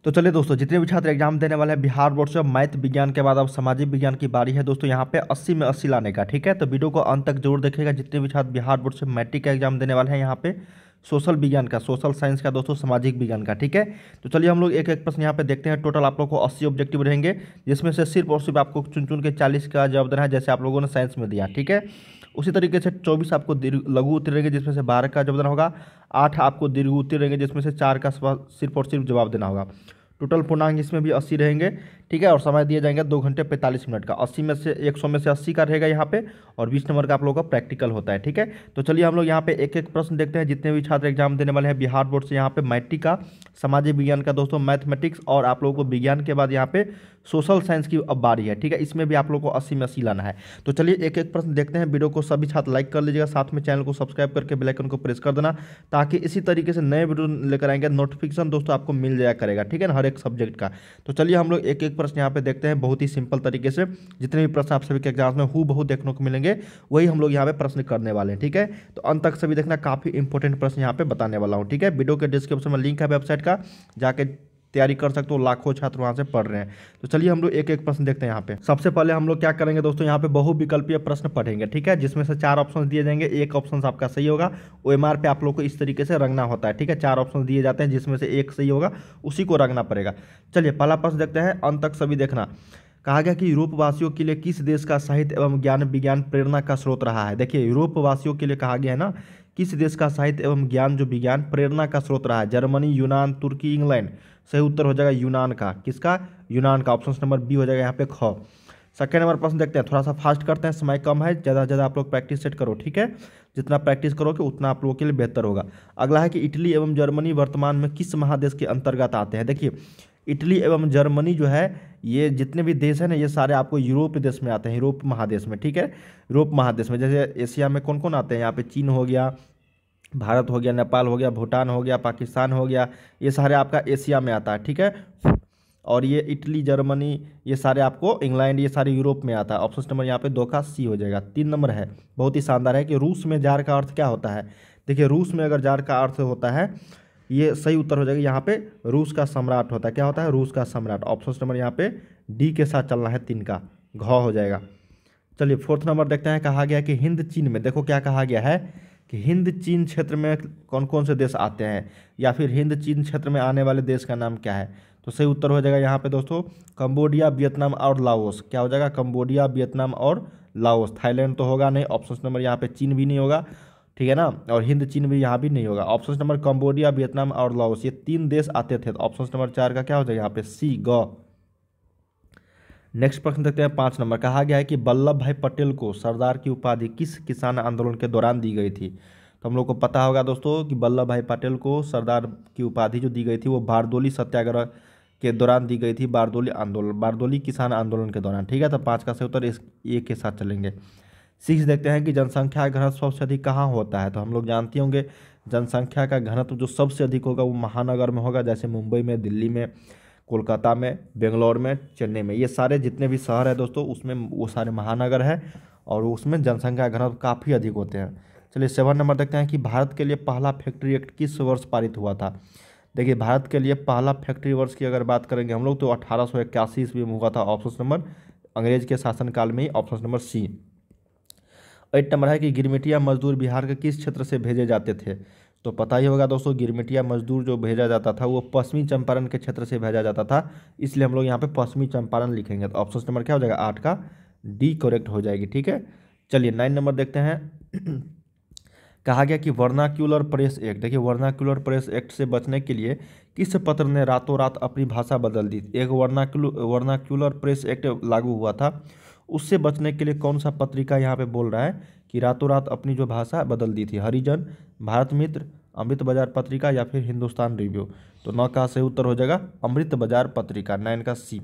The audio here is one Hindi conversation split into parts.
तो चलिए दोस्तों, जितने भी छात्र एग्जाम देने वाले हैं बिहार बोर्ड से, मैथ विज्ञान के बाद अब सामाजिक विज्ञान की बारी है दोस्तों। यहाँ पे 80 में 80 लाने का, ठीक है। तो वीडियो को अंत तक जरूर देखिएगा। जितने भी छात्र बिहार बोर्ड से मैट्रिक का एग्जाम देने वाले हैं, यहाँ पे सोशल विज्ञान का, सोशल साइंस का दोस्तों, सामाजिक विज्ञान का, ठीक है। तो चलिए हम लोग एक एक प्रश्न यहाँ पे देखते हैं। टोटल आप लोग को 80 ऑब्जेक्टिव रहेंगे, जिसमें से सिर्फ और सिर्फ आपको चुन चुन के 40 का जवाब देना है, जैसे आप लोगों ने साइंस में दिया, ठीक है। उसी तरीके से 24 आपको लघु उत्तर रहेंगे, जिसमें से 12 का जवाब देना होगा। 8 आपको दीर्घ उत्तर रहेंगे, जिसमें से 4 का सिर्फ और सिर्फ जवाब देना होगा। टोटल पूर्णांक इसमें भी 80 रहेंगे, ठीक है। और समय दिए जाएंगे 2 घंटे 45 मिनट का। 80 में से 100 में से 80 का रहेगा यहाँ पे, और 20 नंबर का आप लोगों का प्रैक्टिकल होता है, ठीक है। तो चलिए हम लोग यहाँ पे एक एक प्रश्न देखते हैं। जितने भी छात्र एग्जाम देने वाले हैं बिहार बोर्ड से, यहाँ पे मैट्रिक का, सामाजिक विज्ञान का दोस्तों, मैथमेटिक्स, और आप लोगों को विज्ञान के बाद यहाँ पे सोशल साइंस की अब बारी है, ठीक है। इसमें भी आप लोगों को 80 में 80 लाना है। तो चलिए एक एक प्रश्न देखते हैं। वीडियो को सभी छात्र लाइक कर लीजिएगा, साथ में चैनल को सब्सक्राइब करके बेल आइकन को प्रेस कर देना, ताकि इसी तरीके से नए वीडियो लेकर आएंगे, नोटिफिकेशन दोस्तों आपको मिल जाया करेगा, ठीक है ना, हर एक सब्जेक्ट का। तो चलिए हम लोग एक एक प्रश्न यहाँ पे देखते हैं, बहुत ही सिंपल तरीके से। जितने भी प्रश्न आप सभी के एग्जाम में हूबहू देखने को मिलेंगे, वही हम लोग यहाँ पे प्रश्न करने वाले हैं, ठीक है। तो अंत तक सभी देखना, काफी इंपॉर्टेंट प्रश्न यहाँ पे बताने वाला हूँ, ठीक है। वीडियो के डिस्क्रिप्शन में लिंक है वेबसाइट का, जाके तैयारी कर सकते हो। लाखों छात्र वहां से पढ़ रहे हैं। तो चलिए हम लोग एक एक प्रश्न देखते हैं। यहाँ पे सबसे पहले हम लोग क्या करेंगे दोस्तों, यहाँ पे बहुविकल्पीय प्रश्न पढ़ेंगे, ठीक है, जिसमें से 4 ऑप्शन दिए जाएंगे। एक ऑप्शन आपका सही होगा। OMR पे आप लोग को इस तरीके से रंगना होता है, ठीक है। 4 ऑप्शन दिए जाते हैं, जिसमें से एक सही होगा, उसी को रंगना पड़ेगा। चलिए पहला प्रश्न देखते हैं, अंत तक सभी देखना। कहा गया कि यूरोपवासियों के लिए किस देश का साहित्य एवं ज्ञान विज्ञान प्रेरणा का स्रोत रहा है। देखिए, यूरोपवासियों के लिए कहा गया है ना, किस देश का साहित्य एवं ज्ञान जो विज्ञान प्रेरणा का स्रोत रहा है। जर्मनी, यूनान, तुर्की, इंग्लैंड। सही उत्तर हो जाएगा यूनान का। किसका? यूनान का। ऑप्शन नंबर बी हो जाएगा यहाँ पे ख। सेकेंड नंबर प्रश्न देखते हैं, थोड़ा सा फास्ट करते हैं, समय कम है, ज़्यादा से ज़्यादा आप लोग प्रैक्टिस सेट करो, ठीक है। जितना प्रैक्टिस करोगे उतना आप लोगों के लिए बेहतर होगा। अगला है कि इटली एवं जर्मनी वर्तमान में किस महादेश के अंतर्गत आते हैं। देखिए, इटली एवं जर्मनी जो है, ये जितने भी देश हैं ना, ये सारे आपको यूरोप देश में आते हैं, यूरोप महादेश में, ठीक है। यूरोप महादेश में जैसे एशिया में कौन कौन आते हैं, यहाँ पे चीन हो गया, भारत हो गया, नेपाल हो गया, भूटान हो गया, पाकिस्तान हो गया, ये सारे आपका एशिया में आता है, ठीक है। और ये इटली, जर्मनी, ये सारे आपको, इंग्लैंड, ये सारे यूरोप में आता है। ऑप्शन नंबर यहाँ पे 2 का सी हो जाएगा। 3 नंबर है, बहुत ही शानदार है कि रूस में जार का अर्थ क्या होता है। देखिए, रूस में अगर जार का अर्थ होता है, ये सही उत्तर हो जाएगा। यहाँ पे रूस का सम्राट होता है, क्या होता है, रूस का सम्राट। ऑप्शन नंबर यहाँ पे डी के साथ चलना है, 3 का घ हो जाएगा। चलिए फोर्थ नंबर देखते हैं। कहा गया कि हिंद चीन में, देखो क्या कहा गया है कि हिंद चीन क्षेत्र में कौन कौन से देश आते हैं, या फिर हिंद चीन क्षेत्र में आने वाले देश का नाम क्या है। तो सही उत्तर हो जाएगा यहाँ पे दोस्तों कंबोडिया, वियतनाम और लाओस। क्या हो जाएगा, कंबोडिया, वियतनाम और लाओस। थाईलैंड तो होगा नहीं। ऑप्शन नंबर यहाँ पे चीन भी नहीं होगा, ठीक है ना, और हिंद चीन भी यहाँ भी नहीं होगा। ऑप्शन नंबर कंबोडिया, वियतनाम और लाओस, ये 3 देश आते थे। तो ऑप्शन नंबर 4 का क्या हो जाएगा यहाँ पे सी, ग। नेक्स्ट प्रश्न देखते हैं 5 नंबर। कहा गया है कि वल्लभ भाई पटेल को सरदार की उपाधि किस किसान आंदोलन के दौरान दी गई थी। तो हम लोग को पता होगा दोस्तों कि वल्लभ भाई पटेल को सरदार की उपाधि जो दी गई थी, वो बारदोली सत्याग्रह के दौरान दी गई थी। बारदोली आंदोलन, बारदोली किसान आंदोलन के दौरान, ठीक है। तो 5 का सही उत्तर इस ए के साथ चलेंगे। 6 देखते हैं कि जनसंख्या घनत्व सबसे अधिक कहाँ होता है। तो हम लोग जानते होंगे जनसंख्या का घनत्व जो सबसे अधिक होगा वो महानगर में होगा, जैसे मुंबई में, दिल्ली में, कोलकाता में, बेंगलोर में, चेन्नई में। ये सारे जितने भी शहर है दोस्तों, उसमें वो सारे महानगर है, और उसमें जनसंख्या घनत्व काफ़ी अधिक होते हैं। चलिए 7 नंबर देखते हैं कि भारत के लिए पहला फैक्ट्री एक्ट किस वर्ष पारित हुआ था। देखिए, भारत के लिए पहला फैक्ट्री वर्ष की अगर बात करेंगे हम लोग, तो 1881 ईस्वी में हुआ था। ऑप्शन नंबर अंग्रेज के शासनकाल में ही, ऑप्शन नंबर सी। 8 नंबर है कि गिरमिटिया मजदूर बिहार के किस क्षेत्र से भेजे जाते थे। तो पता ही होगा दोस्तों, गिरमिटिया मजदूर जो भेजा जाता था वो पश्चिमी चंपारण के क्षेत्र से भेजा जाता था, इसलिए हम लोग यहाँ पे पश्चिमी चंपारण लिखेंगे। तो ऑप्शन नंबर क्या हो जाएगा, 8 का डी करेक्ट हो जाएगी, ठीक है। चलिए 9 नंबर देखते हैं। कहा गया कि वर्नाक्यूलर प्रेस एक्ट, देखिए वर्नाक्यूलर प्रेस एक्ट से बचने के लिए किस पत्र ने रातों रात अपनी भाषा बदल दी। एक वर्नाक्यूलर प्रेस एक्ट लागू हुआ था, उससे बचने के लिए कौन सा पत्रिका यहाँ पे बोल रहा है कि रातों रात अपनी जो भाषा बदल दी थी। हरिजन, भारत मित्र, अमृत बाजार पत्रिका, या फिर हिंदुस्तान रिव्यू। तो 9 का सही उत्तर हो जाएगा अमृत बाजार पत्रिका, 9 का सी।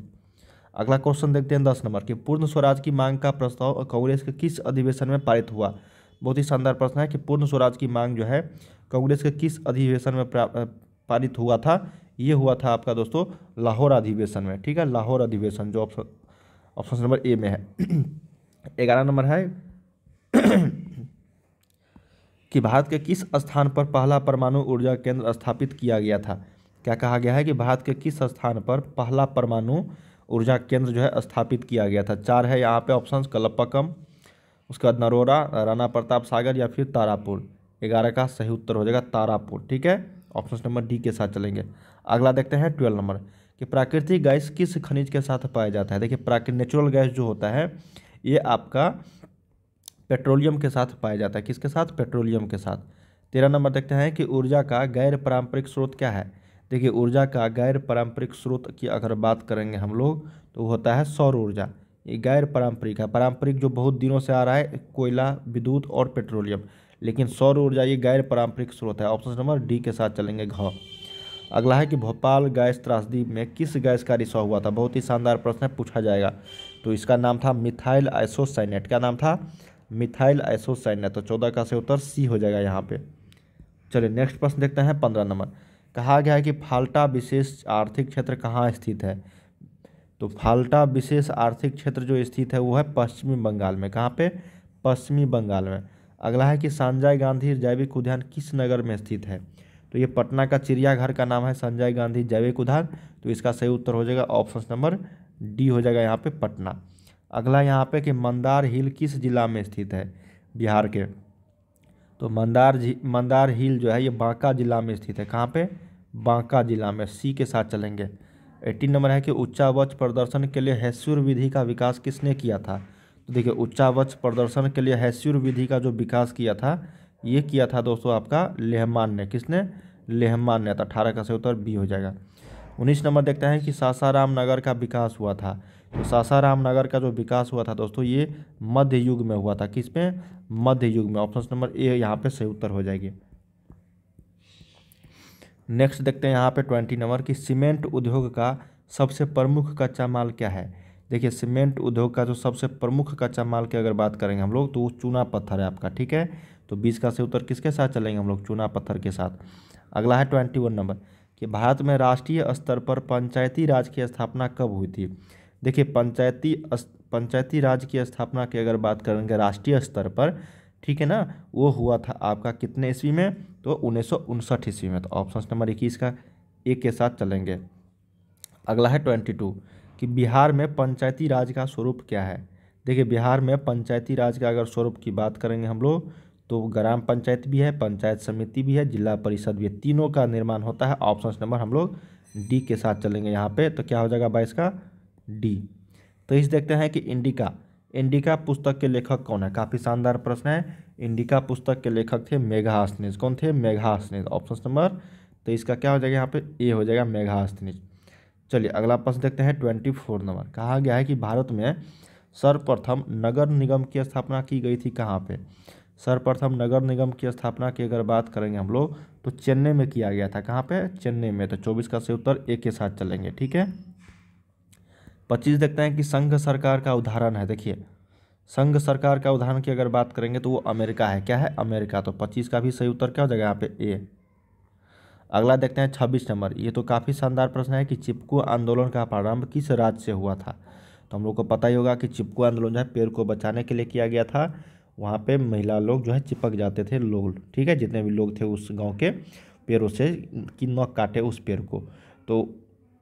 अगला क्वेश्चन देखते हैं 10 नंबर की। पूर्ण स्वराज की मांग का प्रस्ताव कांग्रेस के किस अधिवेशन में पारित हुआ। बहुत ही शानदार प्रश्न है कि पूर्ण स्वराज की मांग जो है कांग्रेस के किस अधिवेशन में पारित हुआ था। ये हुआ था आपका दोस्तों लाहौर अधिवेशन में, ठीक है, लाहौर अधिवेशन, जो ऑप्शन नंबर ए में है। 11 नंबर है कि भारत के किस स्थान पर पहला परमाणु ऊर्जा केंद्र स्थापित किया गया था। क्या कहा गया है कि भारत के किस स्थान पर पहला परमाणु ऊर्जा केंद्र जो है स्थापित किया गया था? 4 है यहाँ पे ऑप्शंस, कलपक्कम, उसके बाद नरोरा, राणा प्रताप सागर या फिर तारापुर। 11 का सही उत्तर हो जाएगा तारापुर। ठीक है, ऑप्शन नंबर डी के साथ चलेंगे। अगला देखते हैं 12 नंबर कि प्राकृतिक गैस किस खनिज के साथ पाया जाता है? देखिए प्राकृतिक नेचुरल गैस जो होता है ये आपका पेट्रोलियम के साथ पाया जाता है। किसके साथ? पेट्रोलियम के साथ। 13 नंबर देखते हैं कि ऊर्जा का गैर पारंपरिक स्रोत क्या है? देखिए ऊर्जा का गैर पारंपरिक स्रोत की अगर बात करेंगे हम लोग तो वो होता है सौर ऊर्जा। ये गैर पारंपरिक है। पारंपरिक जो बहुत दिनों से आ रहा है कोयला, विद्युत और पेट्रोलियम, लेकिन सौर ऊर्जा ये गैर पारंपरिक स्रोत है। ऑप्शन नंबर डी के साथ चलेंगे, घ। अगला है कि भोपाल गैस त्रासदी में किस गैस का रिसाव हुआ था? बहुत ही शानदार प्रश्न है, पूछा जाएगा। तो इसका नाम था मिथाइल आइसोसाइनेट। क्या नाम था? Methyl isocyanate. तो 14 का से उत्तर सी हो जाएगा यहाँ पे। चलिए नेक्स्ट प्रश्न देखते हैं 15 नंबर। कहा गया है कि फाल्टा विशेष आर्थिक क्षेत्र कहाँ स्थित है? तो फाल्टा विशेष आर्थिक क्षेत्र जो स्थित है वो है पश्चिमी बंगाल में। कहाँ पे? पश्चिमी बंगाल में। अगला है कि संजय गांधी जैविक उद्यान किस नगर में स्थित है? तो ये पटना का चिड़ियाघर का नाम है संजय गांधी जैविक उद्यान। तो इसका सही उत्तर हो जाएगा ऑप्शन नंबर डी हो जाएगा यहाँ पे, पटना। अगला यहाँ पे कि मंदार हिल किस जिला में स्थित है? बिहार के। तो मंदार हिल जो है ये बांका जिला में स्थित है। कहाँ पे? बांका जिला में। सी के साथ चलेंगे। 18 नंबर है कि उच्चावच प्रदर्शन के लिए हैस्यूर विधि का विकास किसने किया था? तो देखिए उच्चावच प्रदर्शन के लिए हैस्यूर विधि का जो विकास किया था ये किया था दोस्तों आपका लेहमान ने। किसने? लेहमान ने। तो 18 का सही उत्तर बी हो जाएगा। 19 नंबर देखते हैं कि सासाराम नगर का विकास हुआ था। तो सासाराम नगर का जो विकास हुआ था दोस्तों ये मध्य युग में हुआ था। किस में? मध्य युग में। ऑप्शन नंबर ए यहाँ पे सही उत्तर हो जाएगी। नेक्स्ट देखते हैं यहाँ पे 20 नंबर कि सीमेंट उद्योग का सबसे प्रमुख कच्चा माल क्या है? देखिए सीमेंट उद्योग का जो सबसे प्रमुख कच्चा माल की अगर बात करेंगे हम लोग तो वो चूना पत्थर है आपका। ठीक है, तो 20 का सही उत्तर किसके साथ चलेंगे हम लोग? चूना पत्थर के साथ। अगला है 21 नंबर कि भारत में राष्ट्रीय स्तर पर पंचायती राज की स्थापना कब हुई थी? देखिए पंचायती राज की स्थापना की अगर बात करेंगे राष्ट्रीय स्तर पर, ठीक है ना, वो हुआ था आपका कितने ईस्वी में? तो 1959 ईस्वी में। तो ऑप्शन नंबर 21 का एक के साथ चलेंगे। अगला है 22 कि बिहार में पंचायती राज का स्वरूप क्या है? देखिए बिहार में पंचायती राज का अगर स्वरूप की बात करेंगे हम लोग तो ग्राम पंचायत भी है, पंचायत समिति भी है, जिला परिषद भी है, तीनों का निर्माण होता है। ऑप्शन नंबर हम लोग डी के साथ चलेंगे यहाँ पे। तो क्या हो जाएगा 22 का? डी। तो इस देखते हैं कि इंडिका पुस्तक के लेखक कौन है? काफ़ी शानदार प्रश्न है। इंडिका पुस्तक के लेखक थे मेघास्थनीज। कौन थे? मेघास्थनीज। ऑप्शन नंबर तो इसका क्या हो जाएगा यहाँ पे? ए हो जाएगा, मेघास्थनीज। चलिए अगला प्रश्न देखते हैं 24 नंबर। कहा गया है कि भारत में सर्वप्रथम नगर निगम की स्थापना की गई थी कहाँ पे? सर्वप्रथम नगर निगम की स्थापना की अगर बात करेंगे हम लोग तो चेन्नई में किया गया था। कहाँ पे? चेन्नई में। तो 24 का सही उत्तर ए के साथ चलेंगे। ठीक है, 25 देखते हैं कि संघ सरकार का उदाहरण है। देखिए संघ सरकार का उदाहरण की अगर बात करेंगे तो वो अमेरिका है। क्या है? अमेरिका। तो 25 का भी सही उत्तर क्या हो जाएगा यहाँ पे? ए। अगला देखते हैं 26 नंबर। ये तो काफ़ी शानदार प्रश्न है कि चिपकू आंदोलन का प्रारंभ किस राज्य से हुआ था? तो हम लोग को पता ही होगा कि चिपकू आंदोलन जो है पेड़ को बचाने के लिए किया गया था। वहाँ पे महिला लोग जो है चिपक जाते थे लोग, ठीक है, जितने भी लोग थे उस गांव के, पेड़ों से कि न काटे उस पेड़ को। तो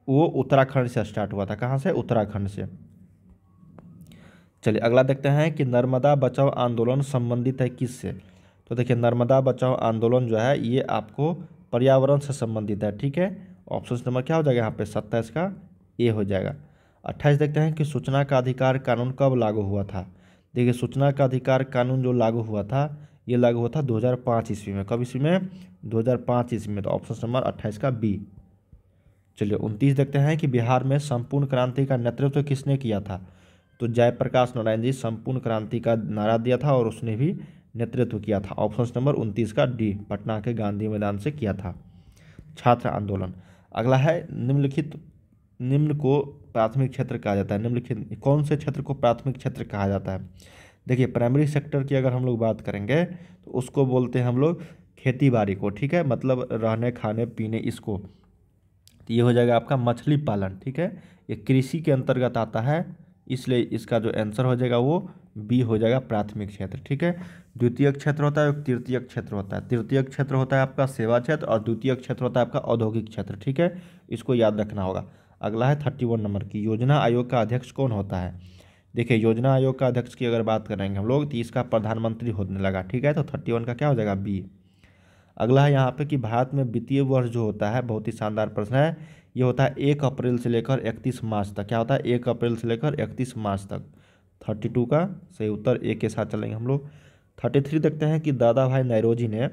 वो उत्तराखंड से स्टार्ट हुआ था। कहाँ से? उत्तराखंड से। चलिए अगला देखते हैं कि नर्मदा बचाओ आंदोलन संबंधित है किससे? तो देखिए नर्मदा बचाओ आंदोलन जो है ये आपको पर्यावरण से संबंधित है। ठीक है, ऑप्शन नंबर क्या हो जाएगा यहाँ पे? 27 का ए हो जाएगा। 28 देखते हैं कि सूचना का अधिकार कानून कब लागू हुआ था? देखिए सूचना का अधिकार कानून जो लागू हुआ था ये लागू हुआ था 2005 ईस्वी में। कब ईस्वी में? 2005 ईस्वी में। तो ऑप्शन नंबर 28 का बी। चलिए 29 देखते हैं कि बिहार में संपूर्ण क्रांति का नेतृत्व किसने किया था? तो जयप्रकाश नारायण जी संपूर्ण क्रांति का नारा दिया था और उसने भी नेतृत्व किया था। ऑप्शन नंबर 29 का डी, पटना के गांधी मैदान से किया था। छात्र आंदोलन। अगला है निम्न को प्राथमिक क्षेत्र कहा जाता है। निम्नलिखित कौन से क्षेत्र को प्राथमिक क्षेत्र कहा जाता है? देखिए प्राइमरी सेक्टर की अगर हम लोग बात करेंगे तो उसको बोलते हैं हम लोग खेती बाड़ी को। ठीक है, मतलब रहने खाने पीने इसको। तो ये हो जाएगा आपका मछली पालन। ठीक है, ये कृषि के अंतर्गत आता है, इसलिए इसका जो आंसर हो जाएगा वो बी हो जाएगा प्राथमिक क्षेत्र। ठीक है, द्वितीयक क्षेत्र होता है, तृतीयक क्षेत्र होता है। तृतीयक क्षेत्र होता है आपका सेवा क्षेत्र और द्वितीयक क्षेत्र होता है आपका औद्योगिक क्षेत्र। ठीक है, इसको याद रखना होगा। अगला है 31 नंबर की, योजना आयोग का अध्यक्ष कौन होता है। देखिए योजना आयोग का अध्यक्ष की अगर बात करेंगे हम लोग तो इसका प्रधानमंत्री होने लगा। ठीक है, तो 31 का क्या हो जाएगा बी। अगला है यहाँ पे कि भारत में वित्तीय वर्ष जो होता है, बहुत ही शानदार प्रश्न है, ये होता है 1 अप्रैल से लेकर 31 मार्च तक। क्या होता है, 1 अप्रैल से लेकर 31 मार्च तक। 32 का सही उत्तर ए के साथ चलेंगे हम लोग। 33 देखते हैं कि दादा भाई नौरोजी ने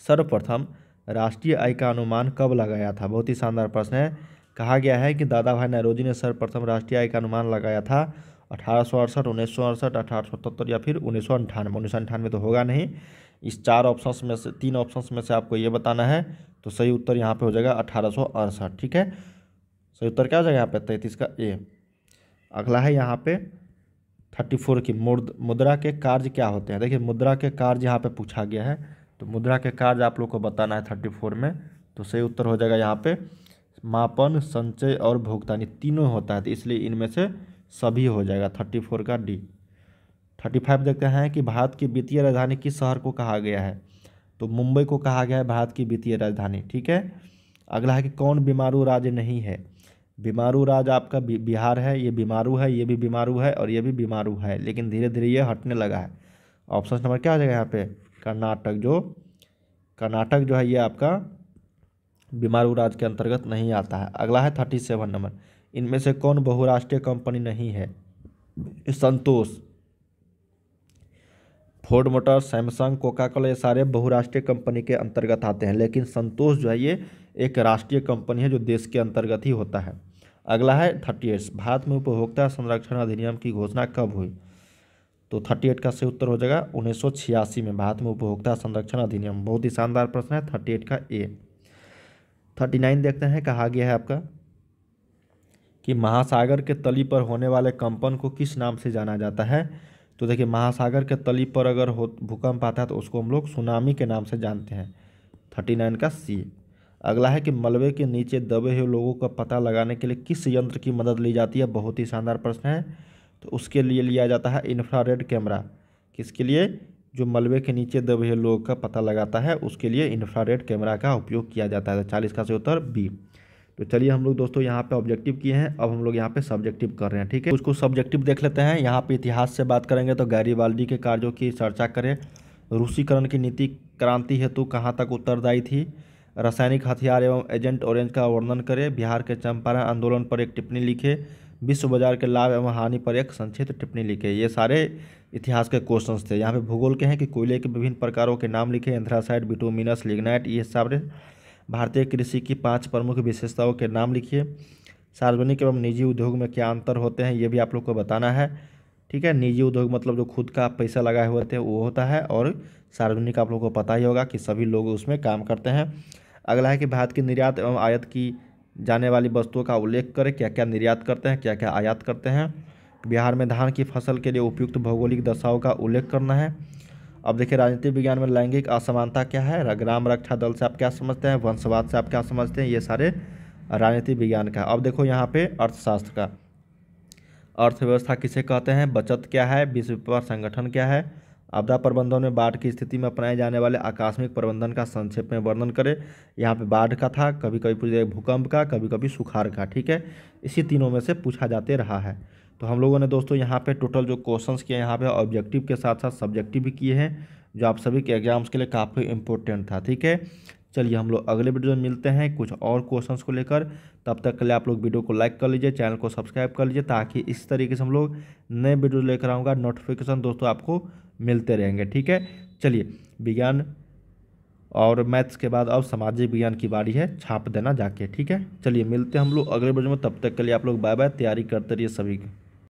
सर्वप्रथम राष्ट्रीय आय का अनुमान कब लगाया था। बहुत ही शानदार प्रश्न है। कहा गया है कि दादा भाई नौरोजी ने सर्वप्रथम राष्ट्रीय आय का अनुमान लगाया था 1868, 1968, 1877 या फिर 1998। 1998 तो होगा नहीं। इस 4 ऑप्शंस में से 3 ऑप्शंस में से आपको ये बताना है, तो सही उत्तर यहाँ पे हो जाएगा 1868। ठीक है, सही उत्तर क्या हो जाएगा यहाँ पे 33 का ए। अगला है यहाँ पे 34 की मुद्रा के कार्य क्या होते हैं। देखिए मुद्रा के कार्य यहाँ पे पूछा गया है, तो मुद्रा के कार्य आप लोग को बताना है 34 में। तो सही उत्तर हो जाएगा यहाँ पे मापन, संचय और भुगतान, तीनों होता है, तो इसलिए इनमें से सभी हो जाएगा 34 का डी। 35 देखते हैं कि भारत की वित्तीय राजधानी किस शहर को कहा गया है। तो मुंबई को कहा गया है भारत की वित्तीय राजधानी। ठीक है, अगला है कि कौन बीमारू राज्य नहीं है। बीमारू राज्य आपका बिहार है, ये बीमारू है, ये भी बीमारू है और ये भी बीमारू है, लेकिन धीरे धीरे ये हटने लगा है। ऑप्शन नंबर क्या हो जाएगा यहाँ पे कर्नाटक। कर्नाटक जो है ये आपका बीमारू राज्य के अंतर्गत नहीं आता है। अगला है 37 नंबर, इनमें से कौन बहुराष्ट्रीय कंपनी नहीं है। Santosh, Ford Motor, Samsung, Coca Cola, ये सारे बहुराष्ट्रीय कंपनी के अंतर्गत आते हैं, लेकिन संतोष जो है ये एक राष्ट्रीय कंपनी है जो देश के अंतर्गत ही होता है। अगला है 38, भारत में उपभोक्ता संरक्षण अधिनियम की घोषणा कब हुई। तो 38 का सही उत्तर हो जाएगा 1986 में भारत में उपभोक्ता संरक्षण अधिनियम। बहुत ही शानदार प्रश्न है, 38 का ए। 39 देखते हैं, कहा गया है आपका कि महासागर के तली पर होने वाले कंपन को किस नाम से जाना जाता है। तो देखिए महासागर के तली पर अगर भूकंप आता है तो उसको हम लोग सुनामी के नाम से जानते हैं। 39 का सी। अगला है कि मलबे के नीचे दबे हुए लोगों का पता लगाने के लिए किस यंत्र की मदद ली जाती है। बहुत ही शानदार प्रश्न है। तो उसके लिए लिया जाता है इंफ्रारेड कैमरा। किसके लिए, जो मलबे के नीचे दबे हुए लोगों का पता लगाता है उसके लिए इंफ्रारेड कैमरा का उपयोग किया जाता है। 40 का सही उत्तर बी। तो चलिए हम लोग दोस्तों यहाँ पे ऑब्जेक्टिव किए हैं, अब हम लोग यहाँ पे सब्जेक्टिव कर रहे हैं। ठीक है, उसको सब्जेक्टिव देख लेते हैं। यहाँ पे इतिहास से बात करेंगे तो गैरीबाल्डी के कार्यों की चर्चा करें। रूसीकरण की नीति क्रांति हेतु कहाँ तक उत्तरदायी थी। रासायनिक हथियार एवं एजेंट ऑरेंज का वर्णन करें। बिहार के चंपारण आंदोलन पर एक टिप्पणी लिखे। विश्व बाजार के लाभ एवं हानि पर एक संक्षिप्त टिप्पणी लिखे। ये सारे इतिहास के क्वेश्चंस थे। यहाँ पे भूगोल के हैं कि कोयले के विभिन्न प्रकारों के नाम लिखे। एंथ्रासाइट, बिटुमिनस, लिग्नाइट, ये सारे। भारतीय कृषि की 5 प्रमुख विशेषताओं के नाम लिखिए। सार्वजनिक एवं निजी उद्योग में क्या अंतर होते हैं ये भी आप लोग को बताना है। ठीक है, निजी उद्योग मतलब जो खुद का पैसा लगाए हुए थे वो होता है, और सार्वजनिक आप लोग को पता ही होगा कि सभी लोग उसमें काम करते हैं। अगला है कि भारत की निर्यात एवं आयात की जाने वाली वस्तुओं का उल्लेख करें। क्या क्या निर्यात करते हैं, क्या क्या आयात करते हैं। बिहार में धान की फसल के लिए उपयुक्त भौगोलिक दशाओं का उल्लेख करना है। अब देखिए राजनीति विज्ञान में लैंगिक असमानता क्या है। ग्राम रक्षा दल से आप क्या समझते हैं, वंशवाद से आप क्या समझते हैं, ये सारे राजनीति विज्ञान का। अब देखो यहाँ पे अर्थशास्त्र का, अर्थव्यवस्था किसे कहते हैं, बचत क्या है, विश्व व्यापार संगठन क्या है। आपदा प्रबंधन में बाढ़ की स्थिति में अपनाए जाने वाले आकस्मिक प्रबंधन का संक्षेप में वर्णन करें। यहाँ पे बाढ़ का था, कभी कभी पूछे भूकंप का, कभी कभी सुखाड़ का। ठीक है, इसी तीनों में से पूछा जाते रहा है। तो हम लोगों ने दोस्तों यहाँ पे टोटल जो क्वेश्चंस किए यहाँ पे ऑब्जेक्टिव के साथ साथ सब्जेक्टिव भी किए हैं, जो आप सभी के एग्जाम्स के लिए काफ़ी इंपॉर्टेंट था। ठीक है, चलिए हम लोग अगले वीडियो में मिलते हैं कुछ और क्वेश्चंस को लेकर। तब तक के लिए आप लोग वीडियो को लाइक कर लीजिए, चैनल को सब्सक्राइब कर लीजिए, ताकि इस तरीके से हम लोग नए वीडियो लेकर आऊँगा, नोटिफिकेशन दोस्तों आपको मिलते रहेंगे। ठीक है, चलिए विज्ञान और मैथ्स के बाद अब सामाजिक विज्ञान की बारी है, छाप देना जाके। ठीक है, चलिए मिलते हैं हम लोग अगले वीडियो में। तब तक के लिए आप लोग बाय बाय, तैयारी करते रहिए सभी की।